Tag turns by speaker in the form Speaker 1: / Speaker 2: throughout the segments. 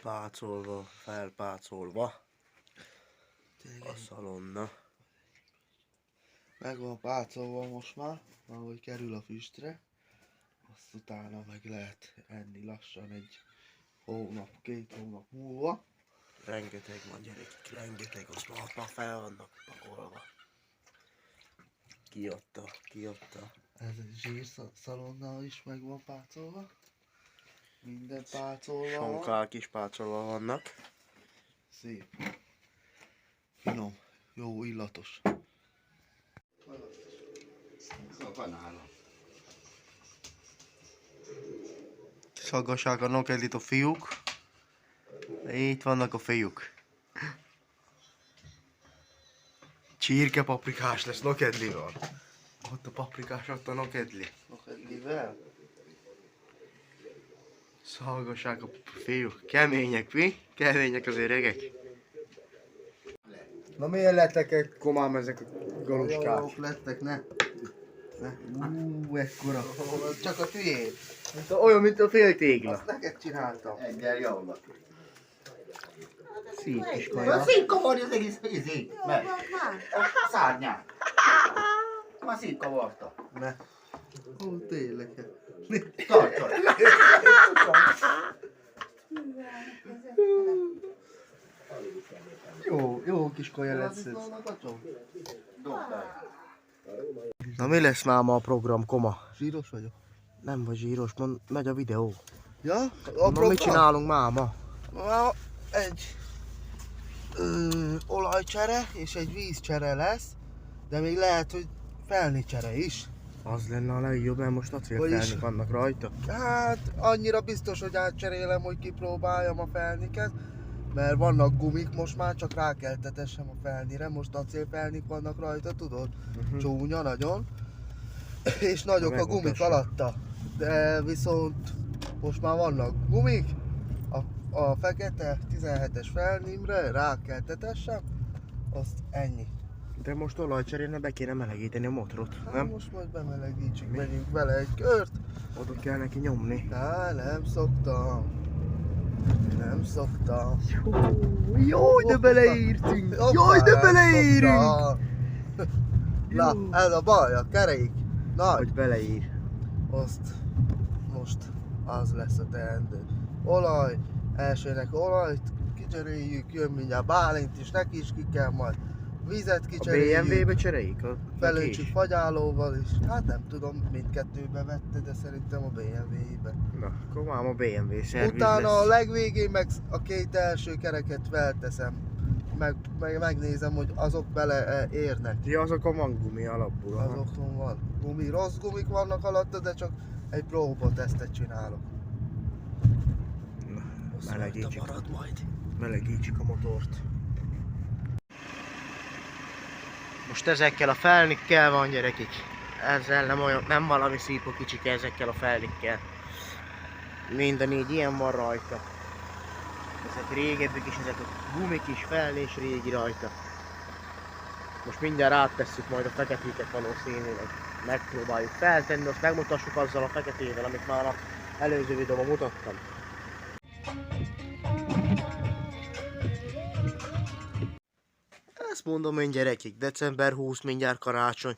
Speaker 1: pácolva, felpácolva a szalonna.
Speaker 2: Meg van pácolva most már, ahogy kerül a füstre. Azt utána meg lehet enni lassan egy hónap, 2 hónap múlva.
Speaker 1: Rengeteg van gyerekek, rengeteg, azt már fel vannak pakolva. Kiadta.
Speaker 2: Ez egy zsírszalonna is meg van pácolva. Minden pácolva van.
Speaker 1: Sonkák is pácolva vannak.
Speaker 2: Szép. Finom, jó illatos.
Speaker 1: Szaggassák a nokedlit a fiúk. Itt vannak a fiúk. Csirke paprikás lesz nokedlival. Ott a paprikás, ott a nokedli.
Speaker 2: Nokedlivel?
Speaker 1: Szaggassák a fiúk. Kemények, mi? Kemények az öregek. Na miért lettek egy komám ezek a galuskák?
Speaker 2: Jók lettek, ne? Ekkora. Csak a tüjét.
Speaker 1: Olyan, mint a féltégla.
Speaker 2: Azt neked csináltam.
Speaker 3: Egyel javulok.
Speaker 1: Szép kis
Speaker 3: Na
Speaker 1: kaja.
Speaker 3: szétkavarja az egész izé, meg a szárnyát. Már szétkavarta.
Speaker 2: Ne. Ó, tényleg.
Speaker 3: Tartod.
Speaker 2: Jó kis kaja lesz ez.
Speaker 1: Na mi lesz máma a program, koma?
Speaker 2: Zsíros vagyok.
Speaker 1: Nem vagy zsíros, megy a videó.
Speaker 2: Ja?
Speaker 1: Na mit csinálunk máma?
Speaker 2: Egy olajcsere és egy vízcsere lesz, de még lehet, hogy felnicsere is.
Speaker 1: Az lenne a legjobb, mert most
Speaker 2: Vagyis-
Speaker 1: acélfelnik vannak rajta.
Speaker 2: Hát annyira biztos, hogy átcserélem, hogy kipróbáljam a felniket, mert vannak gumik, most már csak rá kell tetessem a felnire, most acélfelnik vannak rajta, tudod? Csúnya nagyon, és nagyok a gumik
Speaker 1: Megmutassam.
Speaker 2: alatta, de viszont most már vannak gumik, a fekete 17-es felnimre rá kell tetessem, azt ennyi.
Speaker 1: De most olajcserélne be kéne melegíteni a motorot,
Speaker 2: Hát
Speaker 1: nem?
Speaker 2: most majd bemelegítsük, menjünk bele egy kört.
Speaker 1: Oda kell neki nyomni.
Speaker 2: Nem szoktam. Nem szoktam.
Speaker 1: Jaj, de beleírtunk! Jaj,
Speaker 2: Hoppá,
Speaker 1: de
Speaker 2: nem
Speaker 1: beleírunk!
Speaker 2: szoktam. Na, ez a baj, a kerék. Nagy.
Speaker 1: Hogy beleír.
Speaker 2: Azt most az lesz a teendő. Olaj, elsőnek olajt kicseréljük, jön mindjárt Bálint is, neki is ki kell majd vizet
Speaker 1: A
Speaker 2: kicseréljük.
Speaker 1: BMW-be cseréljük?
Speaker 2: Felöntsük fagyálóval is. Hát nem tudom, mindkettőbe vette, de szerintem a BMW-be.
Speaker 1: Na, akkor már a BMW szerviz
Speaker 2: Utána a
Speaker 1: lesz.
Speaker 2: legvégén meg a 2 első kereket felteszem. Megnézem, hogy azok bele érnek.
Speaker 1: Ja, azokon van gumi alapból. aha.
Speaker 2: Azokon van gumi, rossz gumik vannak alatta, de csak egy próbatesztet csinálok.
Speaker 1: Na,
Speaker 2: Azt
Speaker 1: melegítsük.
Speaker 2: rajta marad majd.
Speaker 1: Melegítsük a motort. Most ezekkel a felnikkel van, gyerekek. Ezzel nem valami szípó kicsike ezekkel a felnikkel. Minden így ilyen van rajta. Ezek régebbek is, ezek a gumik is felnés régi rajta. Most mindjárt áttesszük majd a feketéket valószínűleg. Megpróbáljuk feltenni, azt megmutassuk azzal a feketével, amit már az előző videóban mutattam. Ezt mondom én, gyerekek, december 20 mindjárt karácsony.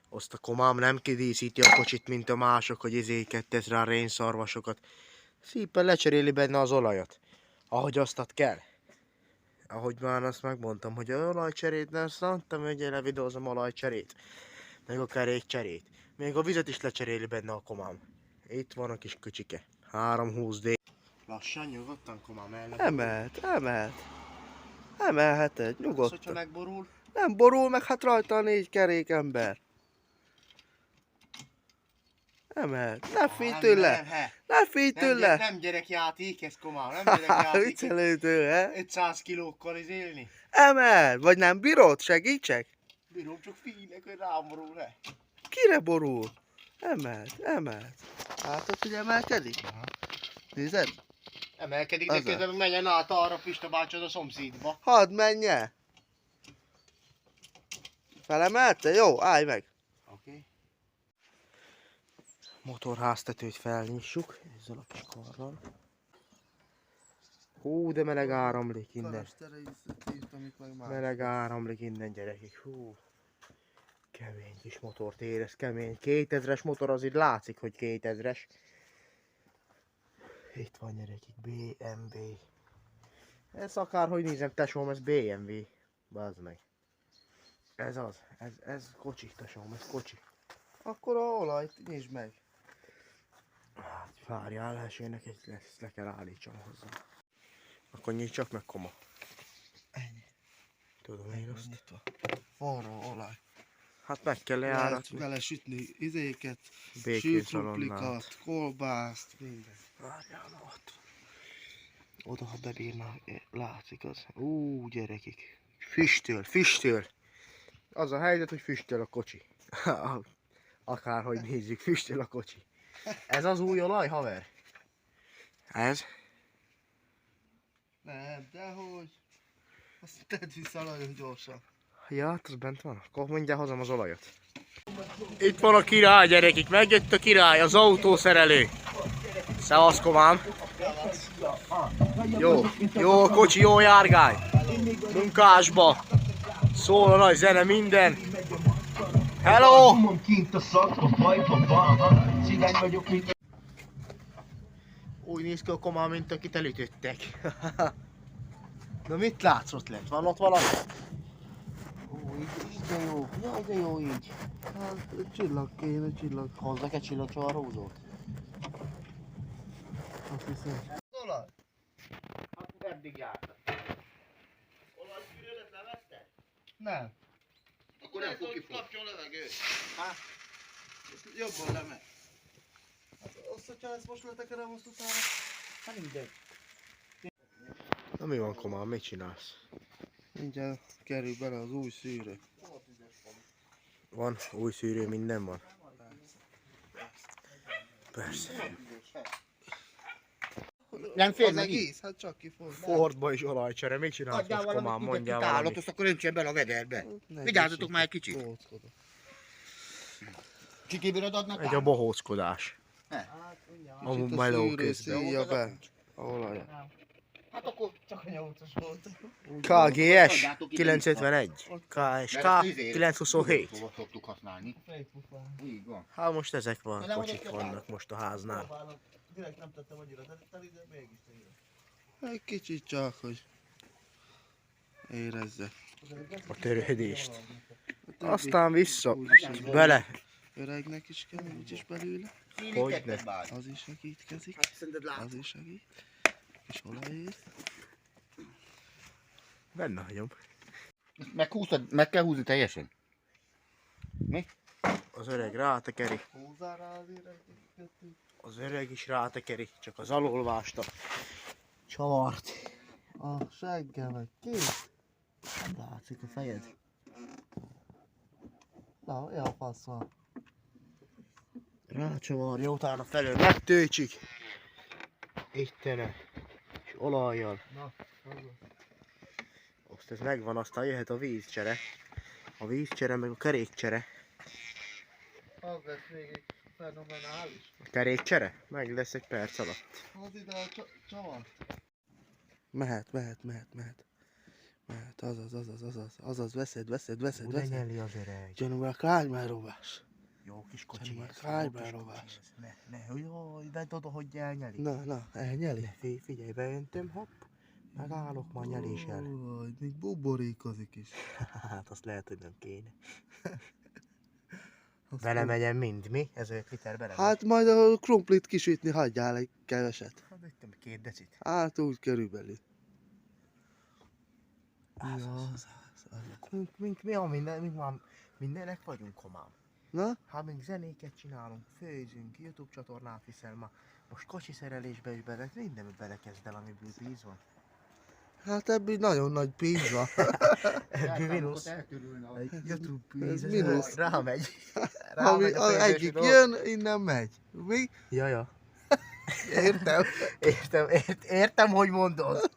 Speaker 1: Azt a komám nem kidíszíti a kocsit, mint a mások, hogy ezéket tesz rá rénszarvasokat. Szépen lecseréli benne az olajat, ahogy aztat kell. Ahogy már azt megmondtam, hogy a olajcserét, de azt mondtam, hogy levideózom olajcserét. Meg a kerékcserét. Még a vizet is lecseréli benne a komám. Itt van a kis köcsike. 320D. Lassan, nyugodtan, komám,
Speaker 2: Emelheted,
Speaker 1: Hogyha
Speaker 2: nyugodtan.
Speaker 1: megborul,
Speaker 2: Nem borul meg, hát rajta a 4 kerék ember. Emelt, ne félj tőle, ne félj tőle.
Speaker 1: Nem gyerekjáték ez, komám, nem gyerekjáték.
Speaker 2: Viccelő tőle.
Speaker 1: 500 kilókkal élni.
Speaker 2: Emel, vagy nem bírod? Segítsek?
Speaker 1: Bírom, csak figyelek, hogy rám borul le.
Speaker 2: Kire borul? Emelt. Látod, hogy emelkedik?
Speaker 1: Aha.
Speaker 2: Nézed?
Speaker 1: Emelkedik, de
Speaker 2: Az
Speaker 1: közben meg menjen át arra Pista bácsod a szomszédba.
Speaker 2: Hadd menje! Felemelte? Jó, állj meg!
Speaker 1: Oké. Motorháztetőt felnyissuk ezzel a kis karral. Hú, de meleg áramlik innen.
Speaker 2: Kalastere írtam itt meg már.
Speaker 1: Meleg áramlik innen, gyerekek. Hú. Kemény kis motort érez, kemény. 2000-es motor, az itt látszik, hogy 2000-es. Itt van, gyerekek, BMW. Ez akárhogy nézem, tesóm, ez BMW. Bazd meg. Ez az, ez kocsi, tesóm, ez kocsi.
Speaker 2: Akkor a olajt nyisd meg.
Speaker 1: Hát, várjál, elsőnek ezt le kell állítsam hozzá. Akkor nyitj csak meg, koma.
Speaker 2: Ennyi.
Speaker 1: Tudom én azt.
Speaker 2: Nyitva. Forró olaj.
Speaker 1: Hát meg kell
Speaker 2: Lehet
Speaker 1: lejáratni.
Speaker 2: vele sütni izéket,
Speaker 1: Békényszalonnát.
Speaker 2: sülkrumplikat, kolbászt, minden.
Speaker 1: Várjál, na ott. Oda, ha bebírná, látszik az. Gyerekek. Füstöl. Az a helyzet, hogy füstöl a kocsi. Akárhogy nézzük, füstöl a kocsi. Ez az új olaj, haver? Ez?
Speaker 2: Nem, dehogy. Azt tedd vissza nagyon gyorsan.
Speaker 1: Ja, hát az bent van. Akkor mondjál hozom az olajat. Itt van a király, gyerekek. Megjött a király, az autószerelő. Szevasz, komám. Jó a kocsi, jó járgány. Munkásba. Szól a nagy zene, minden. Hello! Úgy néz ki a komám, mint akit elütöttek. Na mit látsz ott lent? Van ott valami? Így de jó. Jaj, de jó így.
Speaker 2: Hát, csillag kéne, csillag.
Speaker 1: Hozzak egy csillagcsavarhúzót.
Speaker 2: Azt hiszem. Olaj?
Speaker 1: Hát eddig jártak. Olajszűrődet levetted?
Speaker 2: Nem.
Speaker 3: Akkor nem fog kifogni.
Speaker 2: Kapcsol levegőt.
Speaker 1: Hát,
Speaker 2: Jobban lemegy. Hát azt, hogyha ezt most letekerem, azt utána...
Speaker 1: hát mindegy. Na mi van, komám, mit csinálsz?
Speaker 2: Mindjárt kerül bele az új szűrő.
Speaker 1: Van új szűrő, minden van? Persze. Nem fér
Speaker 2: Az
Speaker 1: neki?
Speaker 2: egész? Hát csak ki fog.
Speaker 1: Fordba is olajcsere, mit csinálsz most, komám, mondjál valamit.
Speaker 3: Azt akkor öntse bele a vederbe. Vigyázzatok már egy kicsit.
Speaker 2: Kóckodok.
Speaker 3: Kikébírod adnak
Speaker 1: Egy a bohóckodás.
Speaker 2: Hát,
Speaker 1: Amúgy
Speaker 2: a
Speaker 1: meló
Speaker 2: szűrő
Speaker 1: közben.
Speaker 2: szívja be a olajat.
Speaker 3: Hát akkor
Speaker 2: Csak a nyolcas volt.
Speaker 1: KGS 951. KSK
Speaker 3: mert ezt
Speaker 1: 927.
Speaker 3: Szóval szoktuk használni. Így van.
Speaker 1: Hát most ezek van,
Speaker 3: Na, nem
Speaker 1: kocsik
Speaker 3: vagyok
Speaker 1: vannak most a háznál.
Speaker 2: Direkt nem tettem annyira, de mégis tényleg. Egy kicsit csak, hogy érezze.
Speaker 1: A törődést. Aztán vissza, bele.
Speaker 2: Öregnek is kell, nincs is belőle.
Speaker 1: Hogyne.
Speaker 2: Az is segítkezik.
Speaker 3: Szerinted
Speaker 2: Az is segít. És olajért.
Speaker 1: Benne hagyom.
Speaker 3: Meg kell húzni teljesen. Mi?
Speaker 1: Az öreg rátekeri.
Speaker 2: Húzzál rá azért egy-kettőt.
Speaker 1: Az öreg is rátekeri, csak az alulvást a csavart.
Speaker 2: A seggel meg kész.
Speaker 1: Látszik a fejed?
Speaker 2: Na, olyan fasz van.
Speaker 1: Rácsavarja, utána felől megtöltsük. Ittene. És olajjal.
Speaker 2: Na,
Speaker 1: Azt ez megvan, aztán jöhet a vízcsere. A vízcsere meg a kerékcsere.
Speaker 2: az lesz még egy fenomenális.
Speaker 1: A kerékcsere? Meg lesz egy perc alatt.
Speaker 2: Az ide a csavart. Mehet. Mehet, azaz, veszed.
Speaker 1: nyeli az öreg.
Speaker 2: Gyere már, állj már rovás.
Speaker 1: Jó kis
Speaker 2: Gyere
Speaker 1: kocsi.
Speaker 2: már,
Speaker 1: ez,
Speaker 2: állj
Speaker 1: jó
Speaker 2: már
Speaker 1: kis
Speaker 2: rovás.
Speaker 1: kocsi ez. Ne, jaj, vedd oda, hogy elnyeli.
Speaker 2: Na, elnyeli.
Speaker 1: Figyelj, beöntöm, hopp. Megállok, már nyeléssel.
Speaker 2: Jaj, még buborékozik is.
Speaker 1: Hát azt lehet, hogy nem kéne. Belemegyen mind, mi? 1000 liter bele.
Speaker 2: Hát majd a krumplit kisütni hagyjál egy keveset.
Speaker 1: Hát vittem 2 decit.
Speaker 2: Hát úgy körülbelül.
Speaker 1: Az. Mindenek vagyunk, komám.
Speaker 2: Na?
Speaker 1: Ha még zenéket csinálunk, főzünk, YouTube csatornát viszel ma. Most kocsi szerelésbe is bele, mindenbe belekezd el, amiből pénz van.
Speaker 2: Hát ebből nagyon nagy pénz van.
Speaker 1: Ebből mínusz.
Speaker 3: Eltörülne a...
Speaker 1: YouTube
Speaker 2: Ez
Speaker 1: pénz,
Speaker 2: mínusz.
Speaker 1: rámegy.
Speaker 2: Ami
Speaker 1: a
Speaker 2: az
Speaker 1: pénzös
Speaker 2: egyik
Speaker 1: dolog.
Speaker 2: jön, innen megy. Mi?
Speaker 1: Ja.
Speaker 2: Értem.
Speaker 1: Értem, hogy mondod.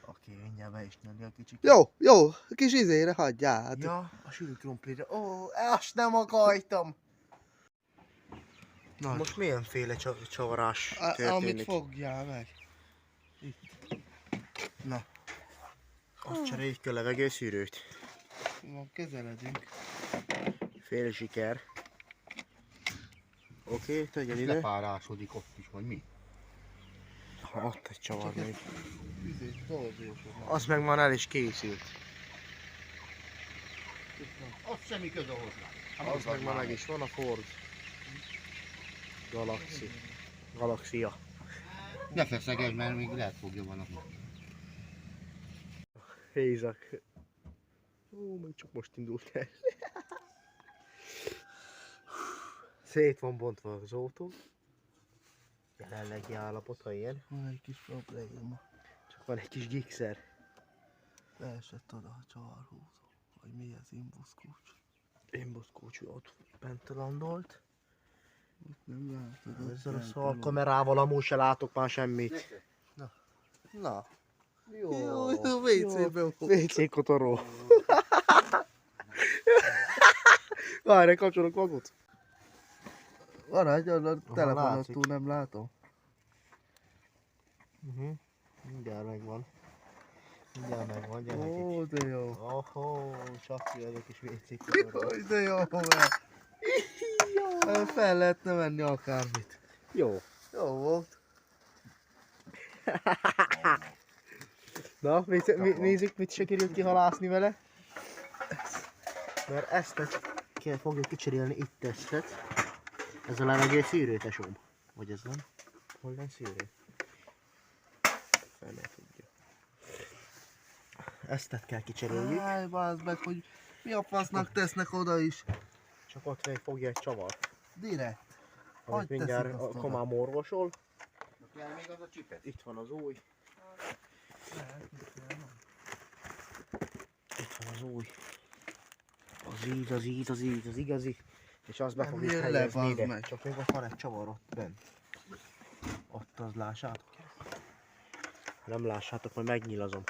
Speaker 1: Oké, mindjárt be is nyomja a kicsit.
Speaker 2: Jó, kis izére hagyjál. Hát.
Speaker 1: Ja, a sült krumplira. Ó, azt nem akartam.
Speaker 2: Na,
Speaker 1: Most milyenféle csavarás
Speaker 2: amit
Speaker 1: történik?
Speaker 2: fogjál meg. Na,
Speaker 1: Azt cseréljük a levegőszűrőt.
Speaker 2: van, közeledünk.
Speaker 1: Fél siker. Oké, tegyen
Speaker 3: Ez
Speaker 1: ide.
Speaker 3: lepárásodik ott is, vagy mi?
Speaker 1: Ha ott egy csavar még.
Speaker 2: Torzósod.
Speaker 1: Az meg már el is készült.
Speaker 3: Az semmi köze hozzá.
Speaker 1: Az meg már meg is van a Ford Galaxia.
Speaker 3: Ne feszegesd, mert még lehet fogja valami.
Speaker 1: Hézak. Ó, még csak most indult el. Szét van bontva az autó. Jelenlegi állapota ilyen.
Speaker 2: Van egy kis probléma.
Speaker 1: Csak van egy kis gigszer.
Speaker 2: Leesett oda a csavarhúzó. Vagy mi ez, imbuszkulcs?
Speaker 1: Imbuszkulcsú ott bent landolt.
Speaker 2: Nem látod.
Speaker 1: Ezzel a szar kamerával amúgy se látok már semmit.
Speaker 2: Na.
Speaker 1: Jó,
Speaker 2: Jó, WC-ben volt.
Speaker 1: WC kotoró. Várj, kapcsolok magot.
Speaker 2: Maradj, a
Speaker 1: látszik.
Speaker 2: telefonon túl nem látom.
Speaker 1: Mindjárt megvan. Mindjárt megvan, gyerek.
Speaker 2: Ó, de jó.
Speaker 1: Ohó, csak ki ez a kis WC kotoró.
Speaker 2: Jaj, de jó, mert fel lehetne menni akármit.
Speaker 1: Jó.
Speaker 2: Jó volt.
Speaker 1: Na, nézzük, mit sikerült kihalászni vele. Mert ezt fogjuk kicserélni itt testet. Ez a levegő szűrő, tesóm. Vagy ez nem? Hol van szűrő? Fele tudja. Eztet kell kicseréljük.
Speaker 2: Áj, bázd meg, hogy mi a fasznak tesznek oda is.
Speaker 1: Csak ott még fogja egy csavar.
Speaker 2: Direkt.
Speaker 1: Amit
Speaker 2: Hogy
Speaker 1: mindjárt
Speaker 2: teszik
Speaker 1: a
Speaker 2: azt oda?
Speaker 1: komám orvosol.
Speaker 3: Kell még az a csipet?
Speaker 1: Itt van az új. Itt van az új. Az igazi. És azt be
Speaker 2: Nem
Speaker 1: fogjuk
Speaker 2: jön le,
Speaker 1: helyezni
Speaker 2: bazd
Speaker 1: ide.
Speaker 2: meg.
Speaker 1: Csak még ott van egy csavar ott bent. Ott az lássátok. Ha nem lássátok, majd megnyilazom.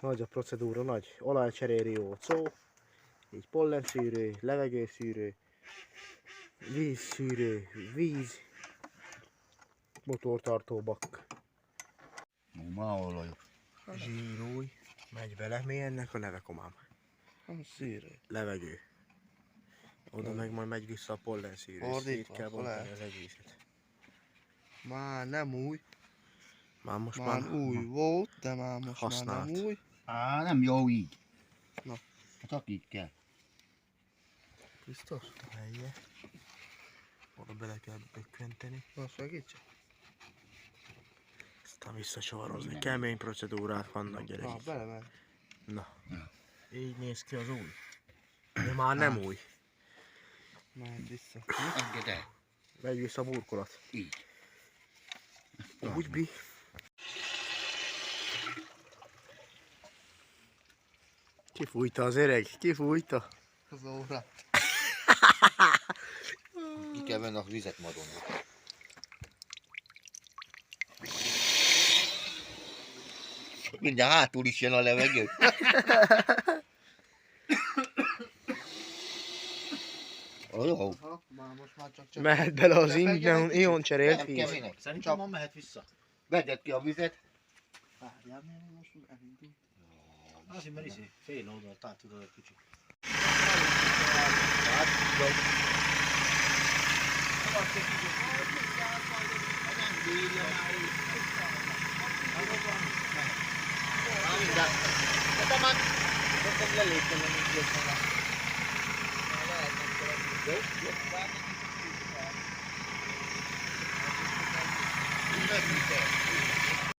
Speaker 1: Nagy a procedúra, nagy. Olajcserélő szó. Így pollenszűrő, levegőszűrő, vízszűrő, víz, motortartóbak.
Speaker 3: Már olajos.
Speaker 1: Zsírúj, megy bele. Mi ennek a neve, komám?
Speaker 2: Nem szűrő.
Speaker 1: Levegő. Oda meg majd megy vissza a pollenszűrő.
Speaker 2: Fordítva,
Speaker 1: Szét kell
Speaker 2: akkor
Speaker 1: bontani
Speaker 2: lehet.
Speaker 1: az egészet.
Speaker 2: Már nem új.
Speaker 1: Már most
Speaker 2: Már új volt, de már most
Speaker 1: használt.
Speaker 2: már nem új.
Speaker 3: Á, nem jó így.
Speaker 2: Na.
Speaker 3: Csak így kell.
Speaker 2: Biztos?
Speaker 1: Helye. Oda bele kell bökkenteni.
Speaker 2: Na, segítsek.
Speaker 1: Aztán visszacsavarozni.
Speaker 3: Nem.
Speaker 1: Kemény procedúrák vannak,
Speaker 2: Na,
Speaker 1: gyerekek.
Speaker 2: belement.
Speaker 1: Na.
Speaker 3: Ja.
Speaker 1: Így néz ki az új. De már nem új.
Speaker 2: Megy vissza.
Speaker 3: Engedd el.
Speaker 1: Megy vissza a burkolat.
Speaker 3: Így.
Speaker 1: Úgy bi. Kifújta az öreg, kifújta.
Speaker 2: Az óra.
Speaker 3: Ki kell venni a vizet madonba. Mindjárt hátul is jön a levegő. Jó.
Speaker 2: Ha, most már csak
Speaker 1: Mehet bele az ion cserélt
Speaker 3: Nem
Speaker 1: víz.
Speaker 3: keminek.
Speaker 4: Szerintem ma mehet vissza.
Speaker 3: Vedd ki a vizet.
Speaker 2: Várjál, mert most elindult.
Speaker 4: Azért, mert fél oldalt át tudod egy kicsit.
Speaker 3: Megülte.